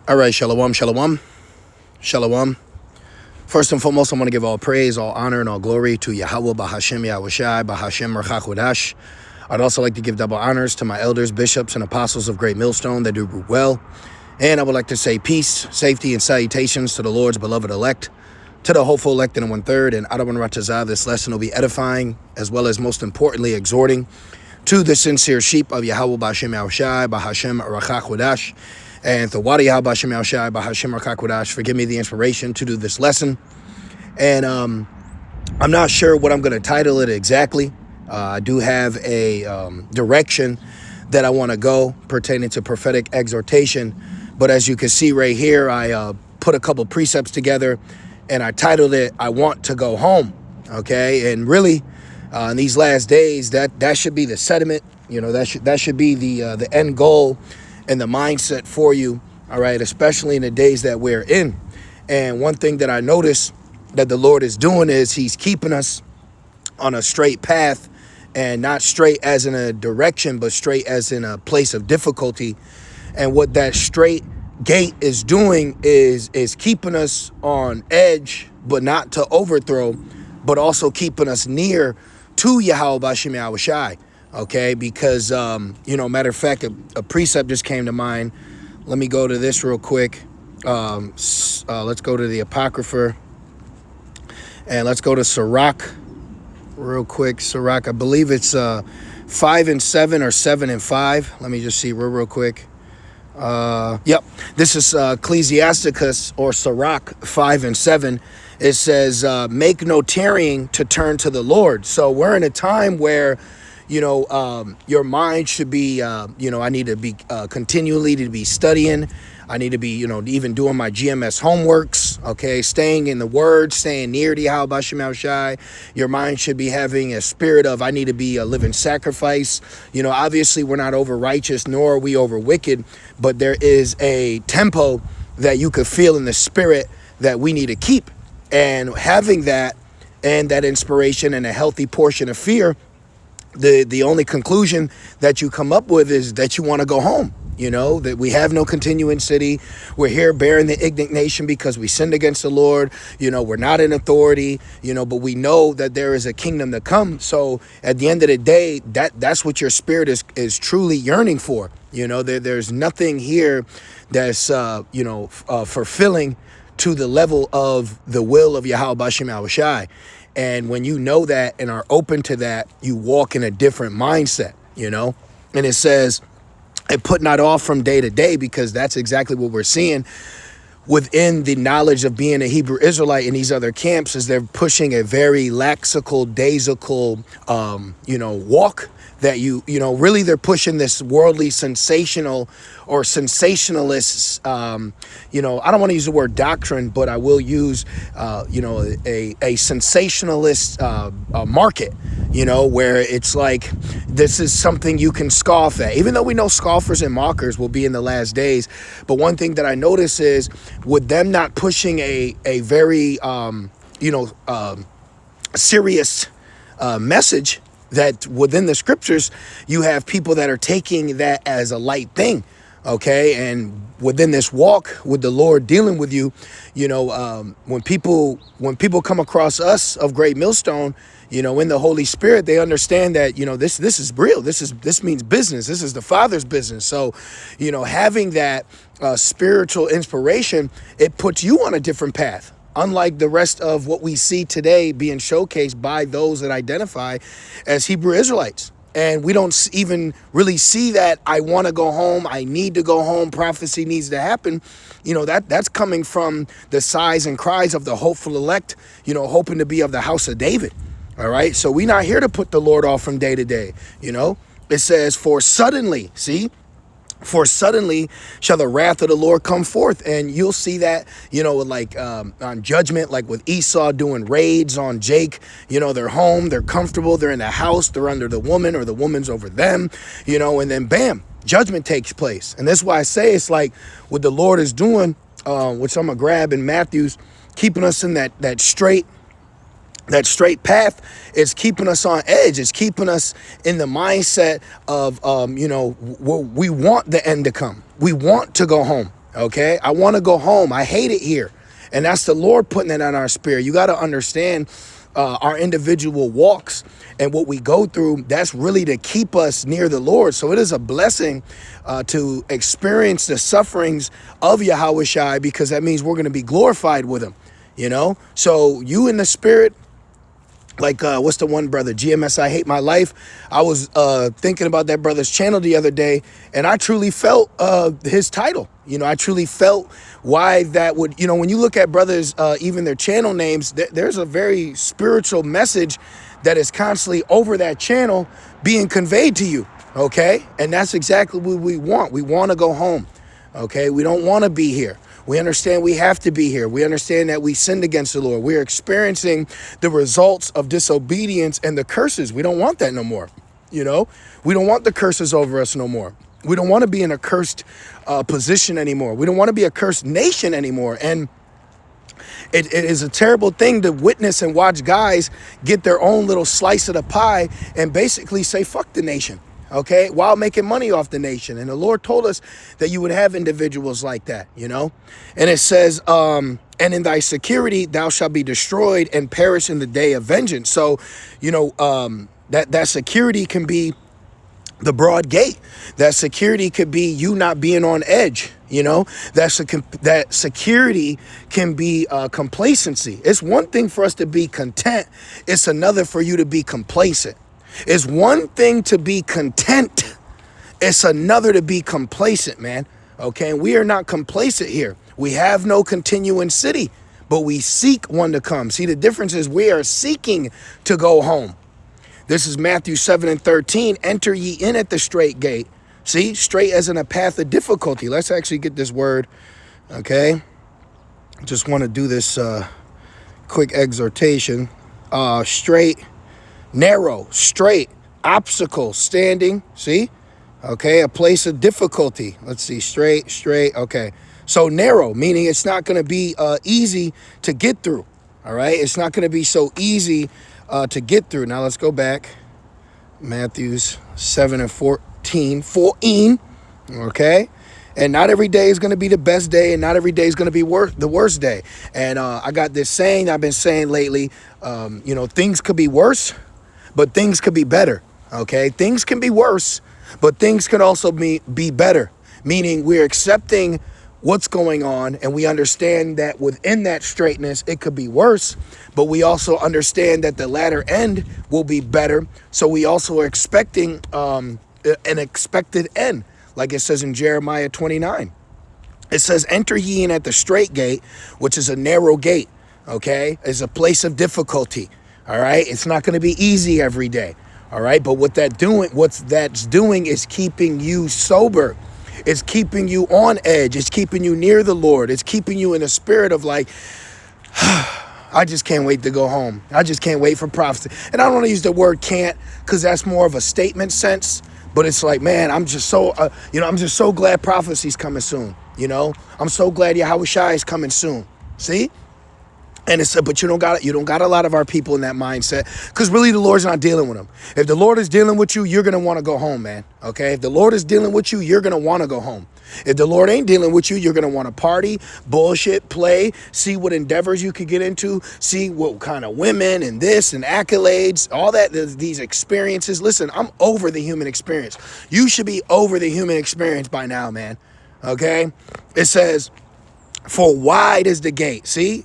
All right, shalom, shalom, shalom. First and foremost, I want to give all praise, all honor, and all glory to Yahweh, Bahashem, Yahushai, Bahashem, Merchachudash. I'd also like to give double honors to my elders, bishops, and apostles of Great Millstone that do root well. And I would like to say peace, safety, and salutations to the Lord's beloved elect, to the hopeful elect in the 1/3. And Adawan Ratazah, this lesson will be edifying, as well as most importantly, exhorting to the sincere sheep of Yahweh, Bahashem, Yahushai, Bahashem, Merchachudash. And the Wadi Bahashem Yahushai, Bahashem Merchachudash, forgive me the inspiration to do this lesson. And I'm not sure what I'm going to title it exactly. I do have a direction that I want to go pertaining to prophetic exhortation. But as you can see right here, I put a couple precepts together and I titled it, I Want to Go Home. Okay. And really, in these last days, that should be the sentiment. You know, that should be the end goal and the mindset for you. All right. Especially in the days that we're in. And one thing that I noticed that the Lord is doing is he's keeping us on a straight path, and not straight as in a direction, but straight as in a place of difficulty. And what that straight gate is doing is keeping us on edge, but not to overthrow, but also keeping us near to Yahweh Bashem Yahushai. Okay, because, matter of fact, a precept just came to mind. Let me go to this real quick. Let's go to the Apocrypha. And let's go to Sirach real quick. Sirach, I believe it's 5 and 7 or 7 and 5. Let me just see real quick. Yep, this is Ecclesiasticus or Sirach 5 and 7. It says, make no tarrying to turn to the Lord. So we're in a time where your mind should be, I need to be continually to be studying. I need to be, even doing my GMS homeworks, okay? Staying in the word, staying near the Yahweh Bashem Yahushai. Your mind should be having a spirit of, I need to be a living sacrifice. Obviously we're not over righteous, nor are we over wicked, but there is a tempo that you could feel in the spirit that we need to keep. And having that and that inspiration and a healthy portion of fear, the only conclusion that you come up with is that you want to go home. That we have no continuing city. We're here bearing the indignation because we sinned against the Lord. We're not in authority, but we know that there is a kingdom to come. So at the end of the day, that's what your spirit is truly yearning for. There's nothing here that's, fulfilling to the level of the will of Yahweh Bashem Yahushai. And when you know that and are open to that, you walk in a different mindset, and it says, and put not off from day to day, because that's exactly what we're seeing within the knowledge of being a Hebrew Israelite in these other camps, is they're pushing a very laxical, daisical, walk that really they're pushing this worldly sensational or sensationalist, I don't want to use the word doctrine, but I will use, a sensationalist market, where it's like, this is something you can scoff at, even though we know scoffers and mockers will be in the last days. But one thing that I notice is with them not pushing a very, serious message, that within the scriptures, you have people that are taking that as a light thing. Okay. And within this walk with the Lord dealing with you, when people come across us of Great Millstone, in the Holy Spirit, they understand that, this is real. This means business. This is the Father's business. So, having that spiritual inspiration, it puts you on a different path. Unlike the rest of what we see today being showcased by those that identify as Hebrew Israelites. And we don't even really see that I want to go home, I need to go home, prophecy needs to happen. That's coming from the sighs and cries of the hopeful elect, hoping to be of the house of David. All right. So we're not here to put the Lord off from day to day. It says, for suddenly shall the wrath of the Lord come forth. And you'll see that, on judgment, like with Esau doing raids on Jake. They're home, they're comfortable, they're in the house, they're under the woman, or the woman's over them, and then bam, judgment takes place. And that's why I say it's like what the Lord is doing, which I'm going to grab in Matthew's, keeping us in that straight path. Is keeping us on edge. It's keeping us in the mindset of, we want the end to come. We want to go home. Okay, I want to go home. I hate it here. And that's the Lord putting it on our spirit. You got to understand our individual walks and what we go through. That's really to keep us near the Lord. So it is a blessing to experience the sufferings of Yahweh Shai, because that means we're going to be glorified with him, you know? So you in the spirit, like what's the one brother, GMS I Hate My Life. I was thinking about that brother's channel the other day, and I truly felt his title. You know, I truly felt why that would, you know, when you look at brothers, even their channel names, there's a very spiritual message that is constantly over that channel being conveyed to you. Okay, and that's exactly what we want. We want to go home. Okay, we don't want to be here. We understand we have to be here. We understand that we sinned against the Lord. We're experiencing the results of disobedience and the curses. We don't want that no more. You know, we don't want the curses over us no more. We don't want to be in a cursed position anymore. We don't want to be a cursed nation anymore. And it is a terrible thing to witness and watch guys get their own little slice of the pie and basically say, fuck the nation. Okay, while making money off the nation. And the Lord told us that you would have individuals like that, you know? And it says, and in thy security thou shalt be destroyed and perish in the day of vengeance. So, you know, that security can be the broad gate. That security could be you not being on edge, you know? That security can be complacency. It's one thing for us to be content. It's another for you to be complacent. It's one thing to be content. It's another to be complacent, man. Okay, and we are not complacent here. We have no continuing city, but we seek one to come. See, the difference is we are seeking to go home. This is Matthew 7:13. Enter ye in at the straight gate. See, straight as in a path of difficulty. Let's actually get this word, okay? Just want to do this quick exhortation. Straight, narrow, straight, obstacle, standing, see? Okay, a place of difficulty. Let's see, straight, okay. So narrow, meaning it's not going to be easy to get through, all right? It's not going to be so easy to get through. Now let's go back. Matthew's 7:14, okay? And not every day is going to be the best day, and not every day is going to be the worst day. And I got this saying I've been saying lately, you know, things could be worse, but things could be better, okay? Things can be worse, but things can also be better, meaning we're accepting what's going on, and we understand that within that straightness, it could be worse, but we also understand that the latter end will be better. So we also are expecting an expected end, like it says in Jeremiah 29. It says, enter ye in at the straight gate, which is a narrow gate, okay? It's a place of difficulty. All right, it's not going to be easy every day. All right, but what that's doing is keeping you sober. It's keeping you on edge. It's keeping you near the Lord. It's keeping you in a spirit of like, I just can't wait to go home. I just can't wait for prophecy. And I don't want to use the word can't, because that's more of a statement sense. But it's like, man, I'm just so, I'm just so glad prophecy's coming soon. You know, I'm so glad Yahweh Shai is coming soon. See? And it's, but you don't got a lot of our people in that mindset, because really the Lord's not dealing with them. If the Lord is dealing with you, you're going to want to go home, man. Okay. If the Lord is dealing with you, you're going to want to go home. If the Lord ain't dealing with you, you're going to want to party, bullshit, play, see what endeavors you could get into, see what kind of women and this and accolades, all that, these experiences. Listen, I'm over the human experience. You should be over the human experience by now, man. Okay. It says, for wide is the gate. See?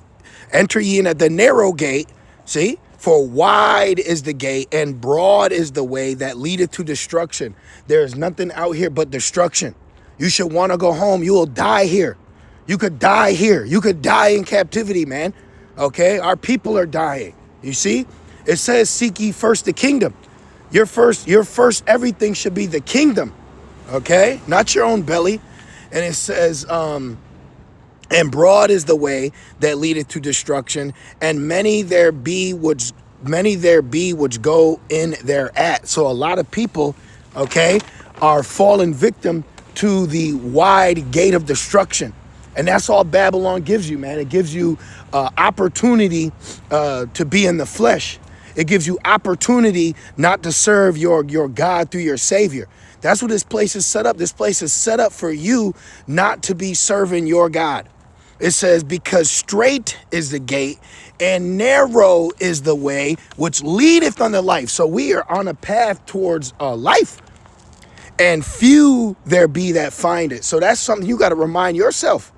Enter ye in at the narrow gate, see? For wide is the gate, and broad is the way that leadeth to destruction. There is nothing out here but destruction. You should want to go home. You will die here. You could die here. You could die in captivity, man. Okay? Our people are dying. You see? It says, seek ye first the kingdom. Your first everything should be the kingdom. Okay? Not your own belly. And it says, and broad is the way that leadeth to destruction, and many there be which go in thereat. So a lot of people, okay, are fallen victim to the wide gate of destruction. And that's all Babylon gives you, man. It gives you opportunity to be in the flesh. It gives you opportunity not to serve your God through your Savior. That's what this place is set up. This place is set up for you not to be serving your God. It says, because straight is the gate and narrow is the way which leadeth unto life. So we are on a path towards life, and few there be that find it. So that's something you got to remind yourself.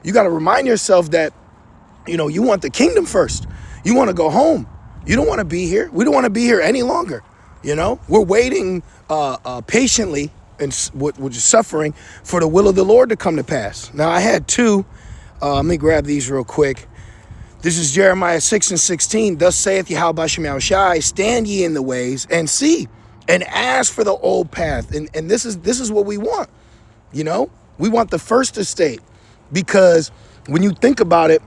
You got to remind yourself that, you want the kingdom first. You want to go home. You don't want to be here. We don't want to be here any longer. We're waiting patiently and which is suffering for the will of the Lord to come to pass. Now I had two. Let me grab these real quick. This is Jeremiah 6:16. Thus saith Yahweh Bashem Yahushai, stand ye in the ways and see and ask for the old path. And this is what we want. We want the first estate, because when you think about it,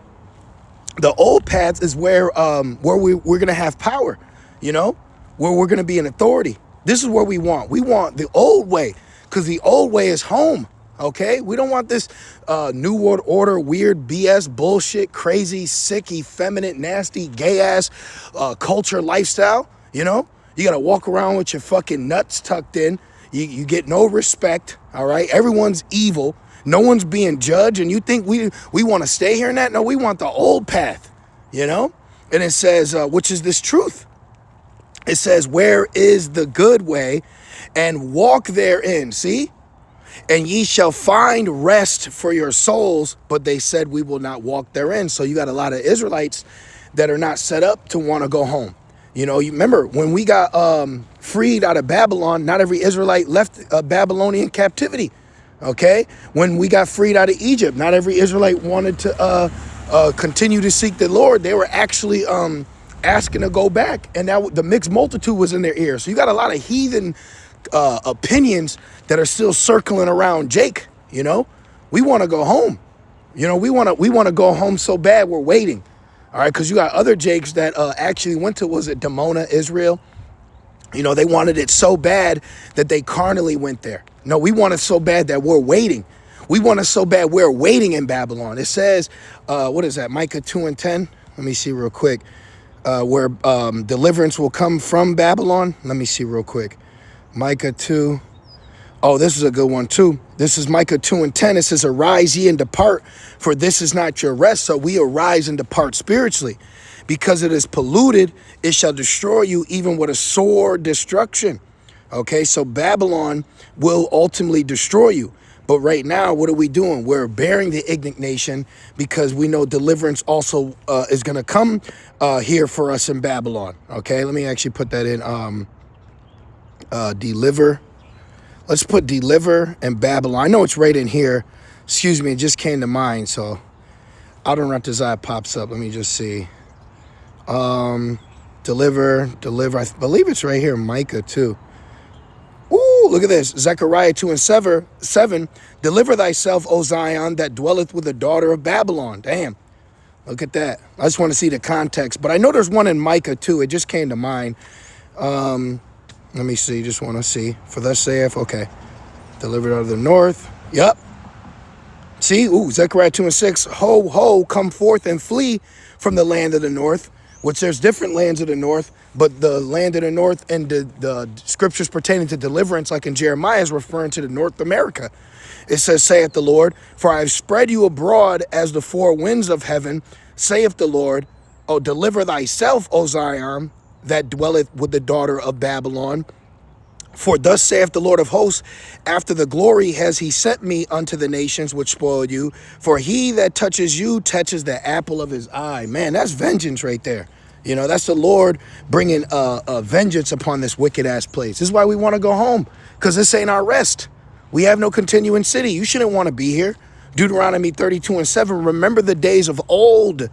the old path is where we're going to have power, where we're going to be in authority. This is what we want. We want the old way, because the old way is home. Okay, we don't want this new world order, weird BS, bullshit, crazy, sick, effeminate, nasty, gay ass culture lifestyle. You got to walk around with your fucking nuts tucked in. You get no respect. All right, everyone's evil. No one's being judged, and you think we want to stay here in that? No, we want the old path. And it says, which is this truth. It says, where is the good way, and walk therein. See? And ye shall find rest for your souls, but they said we will not walk therein. So you got a lot of Israelites that are not set up to want to go home. You remember when we got freed out of Babylon, not every Israelite left Babylonian captivity. Okay, when we got freed out of Egypt, not every Israelite wanted to continue to seek the Lord. They were actually asking to go back, and that the mixed multitude was in their ear. So you got a lot of heathen opinions that are still circling around Jake. We want to go home. We want to go home so bad we're waiting. All right, because you got other Jakes that actually went to, was it Dimona, Israel? They wanted it so bad that they carnally went there. No, we want it so bad that we're waiting. We want it so bad we're waiting in Babylon. It says, what is that? Micah 2:10. Let me see real quick. Where deliverance will come from Babylon. Let me see real quick. Micah 2. Oh, this is a good one too. This is Micah 2:10. It says, arise ye and depart, for this is not your rest. So we arise and depart spiritually. Because it is polluted, it shall destroy you even with a sore destruction. Okay, so Babylon will ultimately destroy you. But right now, what are we doing? We're bearing the indignation because we know deliverance also is going to come here for us in Babylon. Okay, let me actually put that in. Deliver. Let's put deliver and Babylon. I know it's right in here. Excuse me, it just came to mind. So Adonai pops up. Let me just see. Deliver. I believe it's right here. Micah too. Ooh, look at this. Zechariah 2:7. Deliver thyself, O Zion, that dwelleth with the daughter of Babylon. Damn. Look at that. I just want to see the context. But I know there's one in Micah too. It just came to mind. Let me see. Just want to see. For thus saith, okay. Delivered out of the north. Yep. See? Ooh, Zechariah 2:6. Ho, ho, come forth and flee from the land of the north. Which there's different lands of the north, but the land of the north and the scriptures pertaining to deliverance, like in Jeremiah, is referring to the North America. It says, saith the Lord, for I have spread you abroad as the four winds of heaven, saith the Lord, O deliver thyself, O Zion, that dwelleth with the daughter of Babylon. For thus saith the Lord of hosts, after the glory has he sent me unto the nations which spoiled you. For he that touches you touches the apple of his eye. Man, that's vengeance right there. That's the Lord bringing vengeance upon this wicked ass place. This is why we want to go home, because this ain't our rest. We have no continuing city. You shouldn't want to be here. Deuteronomy 32:7. Remember the days of old,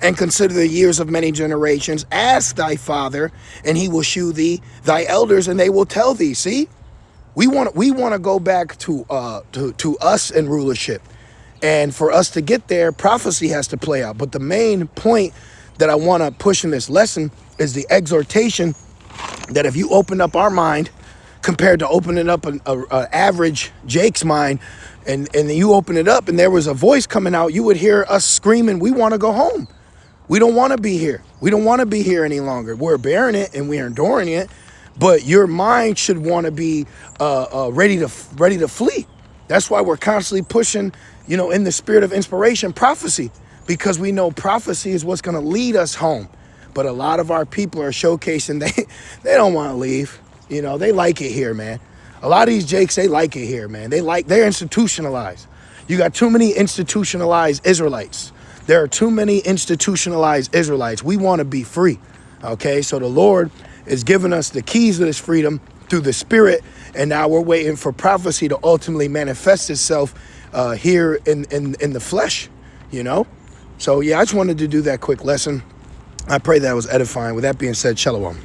and consider the years of many generations. Ask thy father, and he will shew thee, thy elders, and they will tell thee. See, we want to go back to us and rulership, and for us to get there, prophecy has to play out. But the main point that I want to push in this lesson is the exhortation that if you open up our mind, compared to opening up an average Jake's mind, and you open it up, and there was a voice coming out, you would hear us screaming, "We want to go home." We don't want to be here. We don't want to be here any longer. We're bearing it and we're enduring it, but your mind should want to be ready to flee. That's why we're constantly pushing, in the spirit of inspiration, prophecy, because we know prophecy is what's going to lead us home. But a lot of our people are showcasing they don't want to leave. They like it here, man. A lot of these jakes, they like it here, man. They're institutionalized. You got too many institutionalized Israelites. There are too many institutionalized Israelites. We want to be free. Okay, so the Lord is giving us the keys to this freedom through the Spirit, and now we're waiting for prophecy to ultimately manifest itself here in the flesh. So yeah, I just wanted to do that quick lesson. I pray that was edifying. With that being said, shalom.